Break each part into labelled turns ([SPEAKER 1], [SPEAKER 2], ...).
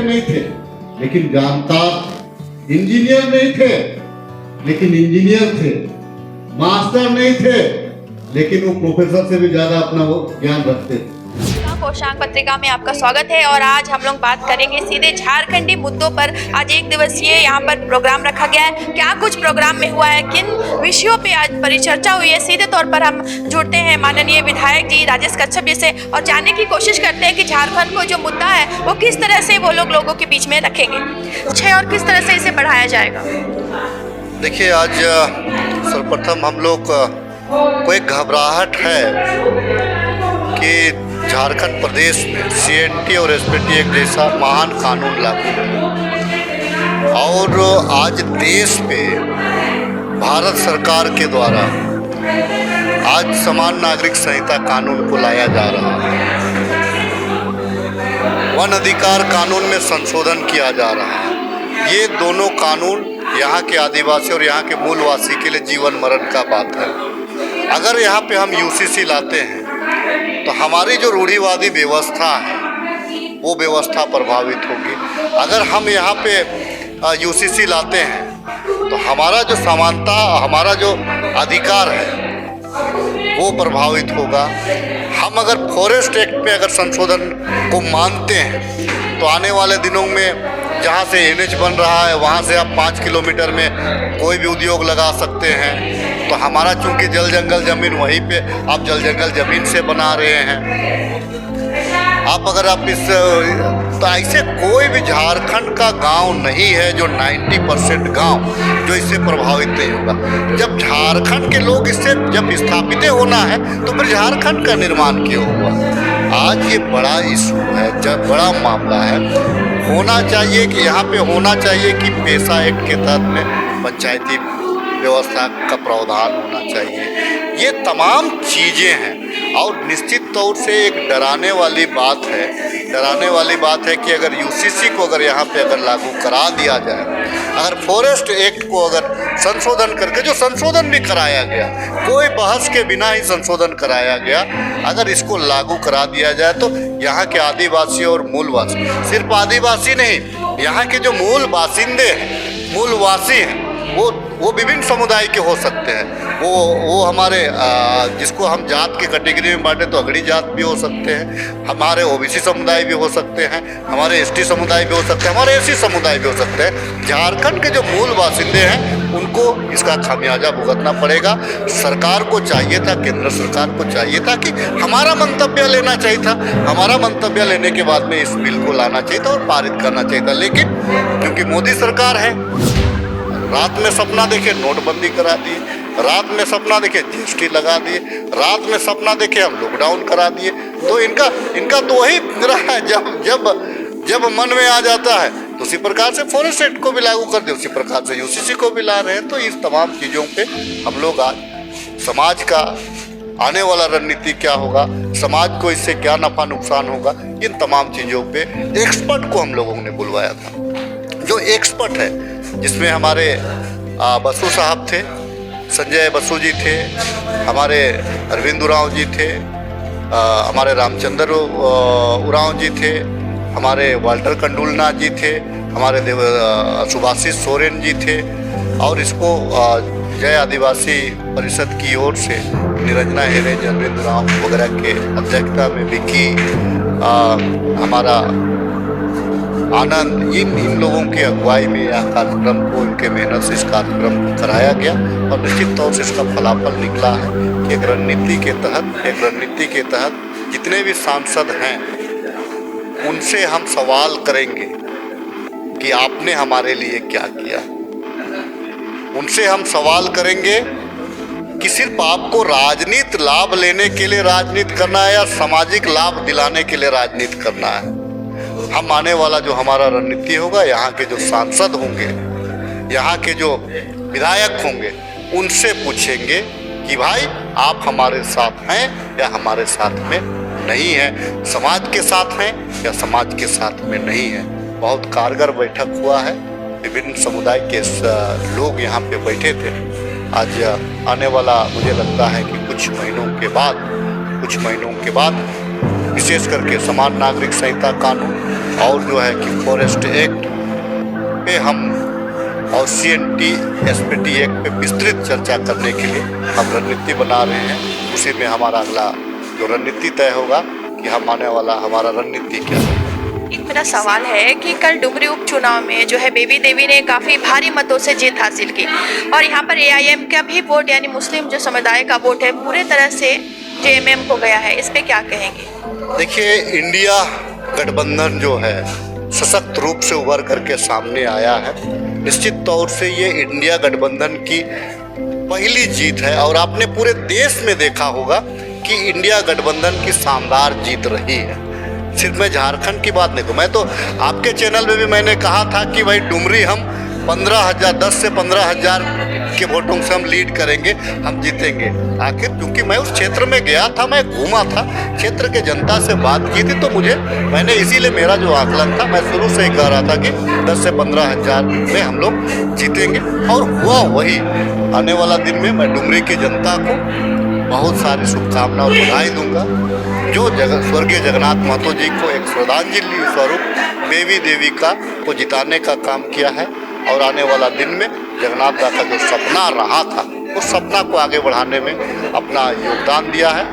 [SPEAKER 1] नहीं थे लेकिन जानकार, इंजीनियर नहीं थे लेकिन इंजीनियर थे, मास्टर नहीं थे लेकिन वो प्रोफेसर से भी ज्यादा अपना वो ज्ञान रखते थे।
[SPEAKER 2] कोषांग पत्रिका में आपका स्वागत है और आज हम लोग बात करेंगे सीधे झारखंडी मुद्दों पर। आज एक दिवसीय यहाँ पर प्रोग्राम रखा गया है। क्या कुछ प्रोग्राम में हुआ है, किन विषयों पे आज परिचर्चा हुई है, सीधे तौर पर हम जुड़ते हैं माननीय विधायक जी राजेश कच्छप जी से और जानने की कोशिश करते हैं कि झारखंड को जो मुद्दा है वो किस तरह से वो लोगों के बीच में रखेंगे और किस तरह से इसे बढ़ाया जाएगा।
[SPEAKER 3] देखिए, आज सर्वप्रथम हम लोग को एक घबराहट है कि झारखंड प्रदेश में CNT और SPT एक जैसा महान कानून लागू है और आज देश पे भारत सरकार के द्वारा आज समान नागरिक संहिता कानून को लाया जा रहा है। वन अधिकार कानून में संशोधन किया जा रहा है। ये दोनों कानून यहाँ के आदिवासी और यहाँ के मूलवासी के लिए जीवन मरण का बात है। अगर यहाँ पे हम UCC लाते हैं तो हमारी जो रूढ़िवादी व्यवस्था है वो व्यवस्था प्रभावित होगी। अगर हम यहाँ पे UCC लाते हैं तो हमारा जो समानता, हमारा जो अधिकार है वो प्रभावित होगा। हम अगर फॉरेस्ट एक्ट पे अगर संशोधन को मानते हैं तो आने वाले दिनों में जहाँ से NH बन रहा है वहाँ से आप 5 किलोमीटर में कोई भी उद्योग लगा सकते हैं। तो हमारा चूंकि जल जंगल ज़मीन वहीं पे आप जल जंगल ज़मीन से बना रहे हैं। आप अगर आप इस तो ऐसे कोई भी झारखंड का गांव नहीं है जो 90% गांव जो इससे प्रभावित नहीं होगा। जब झारखंड के लोग इससे जब स्थापित होना है तो फिर झारखंड का निर्माण क्यों हुआ। आज ये बड़ा इशू है, जब बड़ा मामला है। होना चाहिए कि यहाँ पे होना चाहिए कि पेशा एक्ट के तहत में पंचायती व्यवस्था का प्रावधान होना चाहिए। ये तमाम चीज़ें हैं और निश्चित तौर से एक डराने वाली बात है कि अगर UCC को अगर यहाँ पे अगर लागू करा दिया जाए, अगर फॉरेस्ट एक्ट को अगर संशोधन करके, जो संशोधन भी कराया गया, कोई बहस के बिना ही संशोधन कराया गया, अगर इसको लागू करा दिया जाए तो यहाँ के आदिवासी और मूलवासी, सिर्फ आदिवासी नहीं, यहाँ के जो मूल बासिंदे हैं, मूलवासी हैं, वो विभिन्न समुदाय के हो सकते हैं। वो हमारे जिसको हम जात के कैटेगरी में बांटे तो अगड़ी जात भी हो सकते हैं, हमारे OBC समुदाय भी हो सकते हैं, हमारे ST समुदाय भी हो सकते हैं, हमारे SC समुदाय भी हो सकते हैं। झारखंड के जो मूल बासिंदे हैं उनको इसका खामियाजा भुगतना पड़ेगा। सरकार को चाहिए था, केंद्र सरकार को चाहिए था कि हमारा मंतव्य लेना चाहिए था। हमारा मंतव्य लेने के बाद में इस बिल को लाना चाहिए था और पारित करना चाहिए था। लेकिन क्योंकि मोदी सरकार है, रात में सपना देखे नोटबंदी करा दिए, रात में सपना देखे GST लगा दिए, रात में सपना देखे हम लॉकडाउन करा दिए। तो इनका तो वही रहा है, जब मन में आ जाता है तो उसी प्रकार से फॉरेस्ट एक्ट को भी लागू कर दे, उसी प्रकार से UCC को भी ला रहे हैं। तो इस तमाम चीज़ों पे हम लोग आज समाज का आने वाला रणनीति क्या होगा, समाज को इससे क्या नफा नुकसान होगा, इन तमाम चीज़ों पे एक्सपर्ट को हम लोगों ने बुलवाया था। जो एक्सपर्ट है जिसमें हमारे बसु साहब थे, संजय बसु जी थे, हमारे अरविंद उरांव जी थे, हमारे रामचंद्र उरांव जी थे, हमारे वाल्टर कंडुलना जी थे, हमारे सुभाषिष सोरेन जी थे और इसको जय आदिवासी परिषद की ओर से निरंजना हेरेज, अरविंद उरांव वगैरह के अध्यक्षता में विकी, हमारा आनंद, इन लोगों की अगुवाई में यह कार्यक्रम को, इनके मेहनत से इस कार्यक्रम को कराया गया और निश्चित तौर से इसका फलाफल निकला है कि एक रणनीति के तहत जितने भी सांसद हैं उनसे हम सवाल करेंगे कि आपने हमारे लिए क्या किया। उनसे हम सवाल करेंगे कि सिर्फ आपको राजनीतिक लाभ लेने के लिए राजनीति करना है या सामाजिक लाभ दिलाने के लिए राजनीति करना है। हम आने वाला जो हमारा रणनीति होगा, यहाँ के जो सांसद होंगे, यहाँ के जो विधायक होंगे, उनसे पूछेंगे कि भाई आप हमारे साथ हैं या हमारे साथ में नहीं हैं, समाज के साथ हैं या समाज के साथ में नहीं है। बहुत कारगर बैठक हुआ है, विभिन्न समुदाय के लोग यहाँ पे बैठे थे। आज आने वाला मुझे लगता है कि कुछ महीनों के बाद विशेष करके समान नागरिक संहिता कानून और जो है कि फॉरेस्ट एक्ट पे हम और CNT SPT एक्ट पे विस्तृत चर्चा करने के लिए हम रणनीति बना रहे हैं। उसी में हमारा अगला जो रणनीति तय होगा कि हम आने वाला हमारा रणनीति क्या है।
[SPEAKER 2] एक मेरा सवाल है कि कल डुमरी उपचुनाव में जो है बेबी देवी ने काफ़ी भारी मतों से जीत हासिल की और यहाँ पर AIM का भी वोट यानी मुस्लिम जो समुदाय का वोट है पूरे तरह से JMM को गया है, इस पे क्या कहेंगे?
[SPEAKER 3] देखिए, इंडिया गठबंधन जो है सशक्त रूप से उभर करके सामने आया है। निश्चित तौर से ये इंडिया गठबंधन की पहली जीत है और आपने पूरे देश में देखा होगा कि इंडिया गठबंधन की शानदार जीत रही है। सिर्फ मैं झारखंड की बात नहीं, तो मैं तो आपके चैनल में भी मैंने कहा था कि भाई डुमरी हम 15,000 10 से 15,000 के वोटों से हम लीड करेंगे, हम जीतेंगे। आखिर क्योंकि मैं उस क्षेत्र में गया था, मैं घूमा था, क्षेत्र के जनता से बात की थी, तो मैंने इसीलिए मेरा जो आकलन था, मैं शुरू से ही कह रहा था कि 10 से 15,000 में हम लोग जीतेंगे और हुआ वही। आने वाला दिन में मैं डुमरी की जनता को बहुत सारी शुभकामनाएं और बधाई दूंगा। जो स्वर्गीय जगन्नाथ महतो जी को एक श्रद्धांजलि स्वरूप बेबी देवी को जिताने का काम किया है और आने वाला दिन में जगन्नाथ दा का जो सपना रहा था उस सपना को आगे बढ़ाने में अपना योगदान दिया है।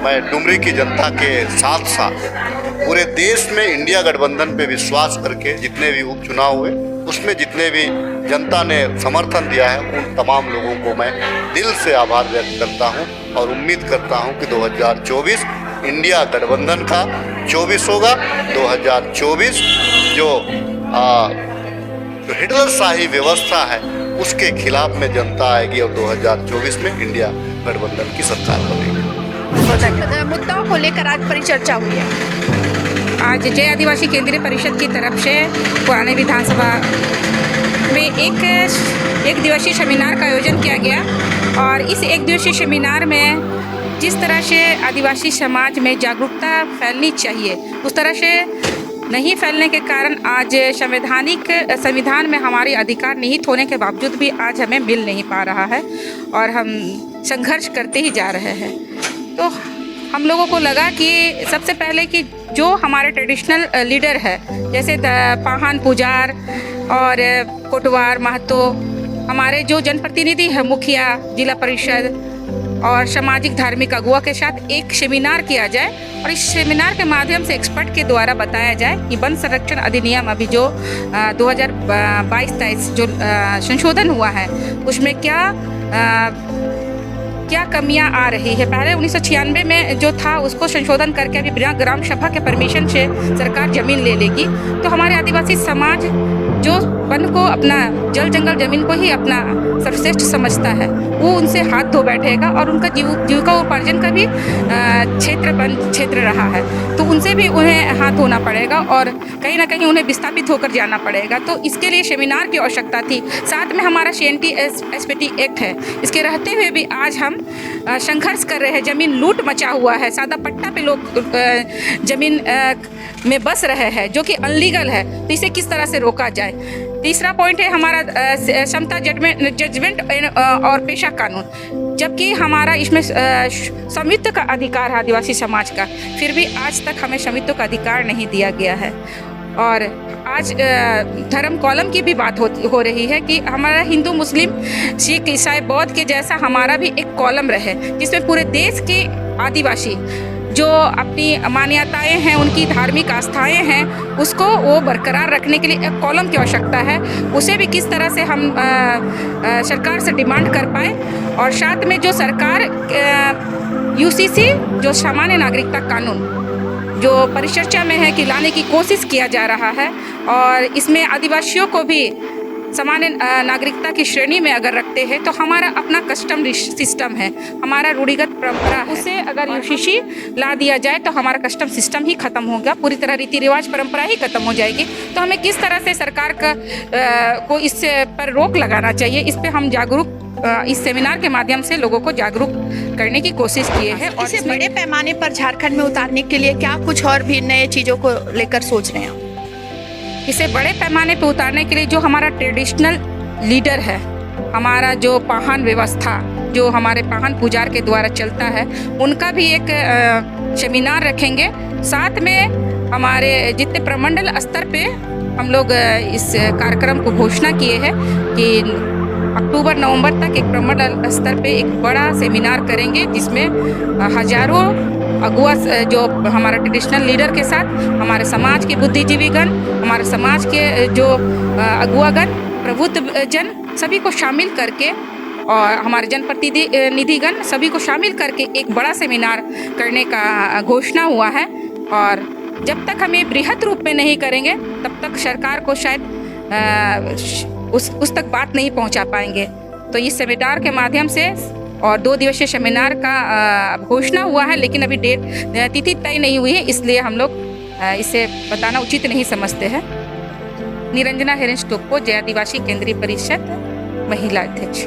[SPEAKER 3] मैं डुमरी की जनता के साथ साथ पूरे देश में इंडिया गठबंधन पे विश्वास करके जितने भी उपचुनाव हुए उसमें जितने भी जनता ने समर्थन दिया है उन तमाम लोगों को मैं दिल से आभार व्यक्त करता हूं और उम्मीद करता हूं कि 2024 इंडिया गठबंधन का 24 होगा। 2024 जो हिटलरशाही व्यवस्था है उसके खिलाफ में जनता आएगी और 2024 में इंडिया गठबंधन की सरकार बनेगी।
[SPEAKER 2] मुद्दाओं को लेकर आज परिचर्चा हुई है।
[SPEAKER 4] आज जय आदिवासी केंद्रीय परिषद की तरफ से पुराने विधानसभा में एक दिवसीय सेमिनार का आयोजन किया गया और इस एक दिवसीय सेमिनार में जिस तरह से आदिवासी समाज में जागरूकता फैलनी चाहिए उस तरह से नहीं फैलने के कारण आज संविधान में हमारे अधिकार निहित होने के बावजूद भी आज हमें मिल नहीं पा रहा है और हम संघर्ष करते ही जा रहे हैं। तो हम लोगों को लगा कि सबसे पहले कि जो हमारे ट्रेडिशनल लीडर है जैसे पाहन पुजार और कोटवार महतो, हमारे जो जनप्रतिनिधि है मुखिया जिला परिषद और सामाजिक धार्मिक अगुवा के साथ एक सेमिनार किया जाए और इस सेमिनार के माध्यम से एक्सपर्ट के द्वारा बताया जाए कि वन संरक्षण अधिनियम अभी जो 2022-23 जो संशोधन हुआ है उसमें क्या कमियां आ रही है। पहले 1996 में जो था उसको संशोधन करके अभी बिना ग्राम सभा के परमिशन से सरकार ज़मीन ले लेगी, तो हमारे आदिवासी समाज जो वन को अपना जल जंगल ज़मीन को ही अपना सर्वश्रेष्ठ समझता है वो उनसे हाथ धो बैठेगा और उनका जीविका उपार्जन का भी क्षेत्र रहा है, तो उनसे भी उन्हें हाथ धोना पड़ेगा और कहीं ना कहीं उन्हें विस्थापित होकर जाना पड़ेगा। तो इसके लिए सेमिनार की आवश्यकता थी। साथ में हमारा CNT SPT एक्ट है, इसके रहते हुए भी आज हम संघर्ष कर रहे हैं। ज़मीन लूट मचा हुआ है, सादा पट्टा पे लोग ज़मीन में बस रहे हैं जो कि अनलीगल है, तो इसे किस तरह से रोका जाए। तीसरा पॉइंट है हमारा क्षमता जजमेंट और पेशा कानून, जबकि हमारा इसमें स्वामित्व का अधिकार है आदिवासी समाज का, फिर भी आज तक हमें स्वामित्व का अधिकार नहीं दिया गया है। और आज धर्म कॉलम की भी बात हो रही है कि हमारा हिंदू मुस्लिम सिख ईसाई बौद्ध के जैसा हमारा भी एक कॉलम रहे जिसमें पूरे देश के आदिवासी जो अपनी मान्यताएं हैं उनकी धार्मिक आस्थाएं हैं उसको वो बरकरार रखने के लिए एक कॉलम की आवश्यकता है। उसे भी किस तरह से हम सरकार से डिमांड कर पाए और साथ में जो सरकार UCC जो सामान्य नागरिकता कानून जो परिचर्चा में है कि लाने की कोशिश किया जा रहा है और इसमें आदिवासियों को भी सामान्य नागरिकता की श्रेणी में अगर रखते हैं तो हमारा अपना कस्टम सिस्टम है, हमारा रूढ़िगत परंपरा है, उसे अगर UCC ला दिया जाए तो हमारा कस्टम सिस्टम ही खत्म होगा, पूरी तरह रीति रिवाज परंपरा ही खत्म हो जाएगी। तो हमें किस तरह से सरकार को इस पर रोक लगाना चाहिए, इस पर हम जागरूक इस सेमिनार के माध्यम से लोगों को जागरूक करने की कोशिश किए हैं। और
[SPEAKER 2] इसे बड़े पैमाने पर झारखंड में उतारने के लिए क्या कुछ और भी नए चीज़ों को लेकर सोच रहे हैं?
[SPEAKER 4] इसे बड़े पैमाने पर उतारने के लिए जो हमारा ट्रेडिशनल लीडर है, हमारा जो पाहन व्यवस्था जो हमारे पाहन पुजार के द्वारा चलता है, उनका भी एक सेमिनार रखेंगे। साथ में हमारे जितने प्रमंडल स्तर पे हम लोग इस कार्यक्रम को घोषणा किए हैं कि अक्टूबर नवंबर तक एक प्रमंडल स्तर पे एक बड़ा सेमिनार करेंगे, जिसमें हजारों अगुआ जो हमारा ट्रेडिशनल लीडर के साथ हमारे समाज के बुद्धिजीवीगण, हमारे समाज के जो अगुआगण, प्रबुद्ध जन, सभी को शामिल करके और हमारे जनप्रतिनिधिगण सभी को शामिल करके एक बड़ा सेमिनार करने का घोषणा हुआ है। और जब तक हमें बृहत रूप में नहीं करेंगे तब तक सरकार को शायद उस तक बात नहीं पहुंचा पाएंगे। तो इस सेमिनार के माध्यम से और 2 दिवसीय सेमिनार का घोषणा हुआ है, लेकिन अभी तिथि तय नहीं हुई है, इसलिए हम लोग इसे बताना उचित नहीं समझते हैं। निरंजना हेरेंस टोप्पो, जय आदिवासी केंद्रीय परिषद महिला अध्यक्ष।